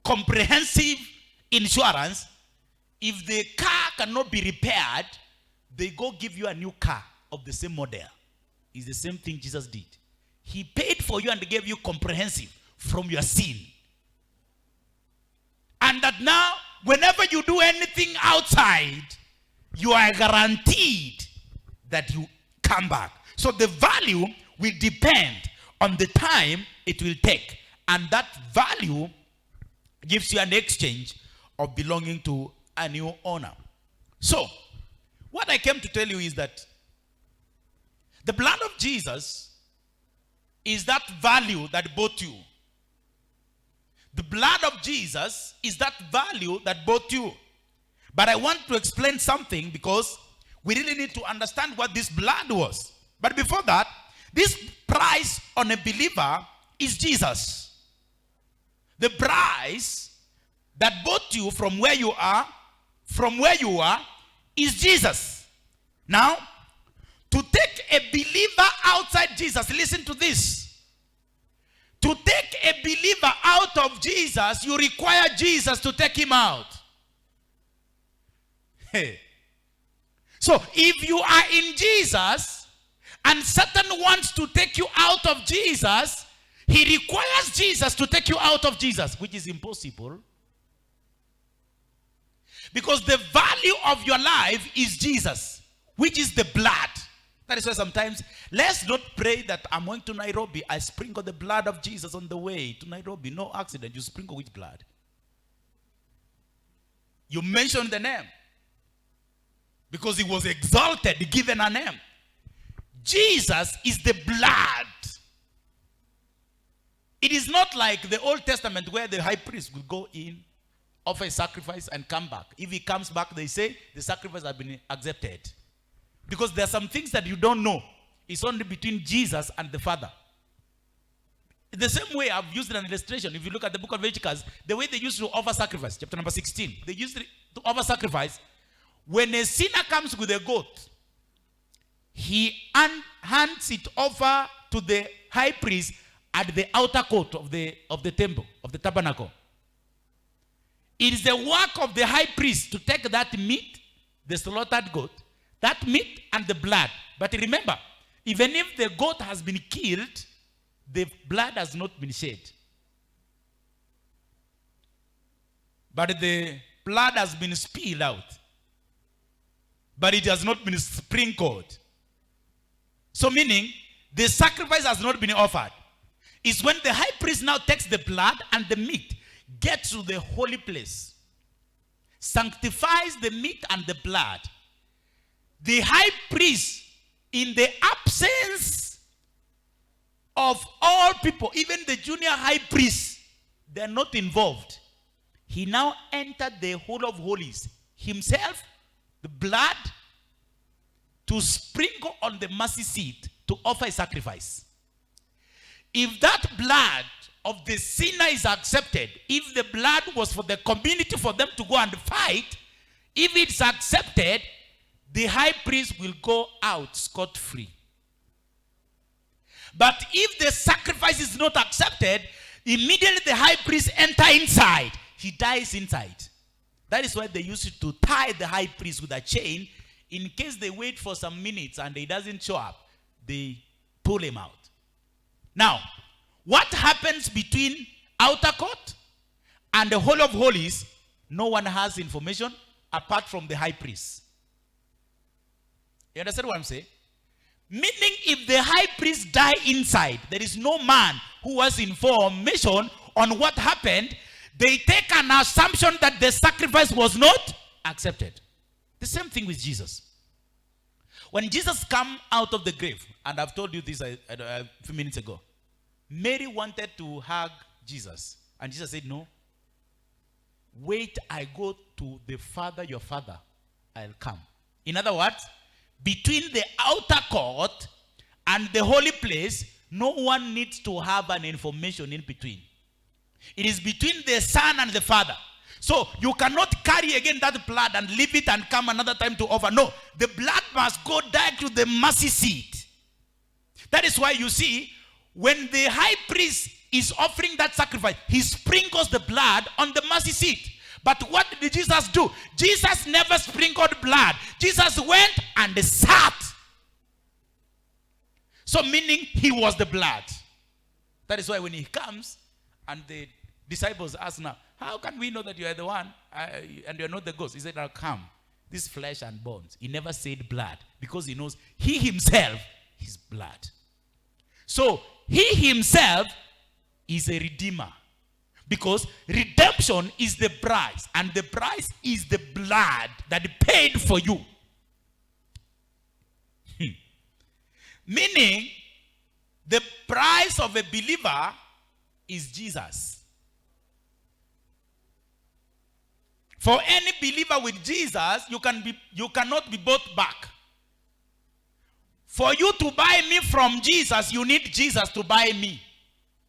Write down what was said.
comprehensive insurance. If the car cannot be repaired, they go give you a new car of the same model. It's the same thing Jesus did. He paid for you and gave you comprehensive from your sin. And that now, whenever you do anything outside, you are guaranteed that you come back. So the value will depend on the time it will take. And that value gives you an exchange of belonging to a new owner. So, what I came to tell you is that the blood of Jesus is that value that bought you. The blood of Jesus is that value that bought you. But I want to explain something because we really need to understand what this blood was. But before that, this price on a believer is Jesus. The price that bought you from where you are, is Jesus. Now, to take a believer outside Jesus, listen to this. To take a believer out of Jesus, you require Jesus to take him out. Hey. So, if you are in Jesus, and Satan wants to take you out of Jesus, he requires Jesus to take you out of Jesus, which is impossible. Because the value of your life is Jesus, which is the blood. That is why sometimes, let's not pray that I'm going to Nairobi, I sprinkle the blood of Jesus on the way to Nairobi. No accident, you sprinkle which blood? You mention the name. Because he was exalted, given a name. Jesus is the blood. It is not like the Old Testament where the high priest will go in, offer a sacrifice and come back. If he comes back, they say the sacrifice has been accepted. Because there are some things that you don't know. It's only between Jesus and the Father. The same way I've used an illustration. If you look at the book of Leviticus, the way they used to offer sacrifice, chapter number 16, they used to offer sacrifice. When a sinner comes with a goat, he hands it over to the high priest at the outer court of the temple, of the tabernacle. It is the work of the high priest to take that meat, the slaughtered goat, that meat and the blood. But remember, even if the goat has been killed, the blood has not been shed. But the blood has been spilled out. But it has not been sprinkled. So meaning, the sacrifice has not been offered. It's when the high priest now takes the blood and the meat, gets to the holy place, sanctifies the meat and the blood. The high priest, in the absence of all people, even the junior high priest, they're not involved. He now entered the Holy of Holies himself, the blood, to sprinkle on the mercy seat to offer a sacrifice. If that blood of the sinner is accepted, if the blood was for the community for them to go and fight, if it's accepted, the high priest will go out scot-free. But if the sacrifice is not accepted, immediately the high priest enters inside. He dies inside. That is why they used to tie the high priest with a chain. In case they wait for some minutes and he doesn't show up, they pull him out. Now, what happens between outer court and the Holy of Holies, no one has information apart from the high priest. You understand what I'm saying? Meaning, if the high priest die inside, there is no man who has information on what happened. They take an assumption that the sacrifice was not accepted. The same thing with Jesus. When Jesus came out of the grave, and I've told you this a few minutes ago, Mary wanted to hug Jesus. And Jesus said, no. Wait, I go to the Father, your Father, I'll come. In other words, between the outer court and the holy place, no one needs to have an information in between. It is between the Son and the Father. So you cannot carry again that blood and leave it and come another time to offer. No, the blood must go direct to the mercy seat. That is why you see, when the high priest is offering that sacrifice. He sprinkles the blood on the mercy seat. But what did Jesus do? Jesus never sprinkled blood. Jesus went and sat. So meaning he was the blood. That is why when he comes and the disciples ask now, how can we know that you are the one and you are not the ghost? He said, now come. This flesh and bones. He never said blood because he knows he himself is blood. So he himself is a redeemer. Because redemption is the price. And the price is the blood that paid for you. Meaning, the price of a believer is Jesus. For any believer with Jesus, you cannot be bought back. For you to buy me from Jesus, you need Jesus to buy me.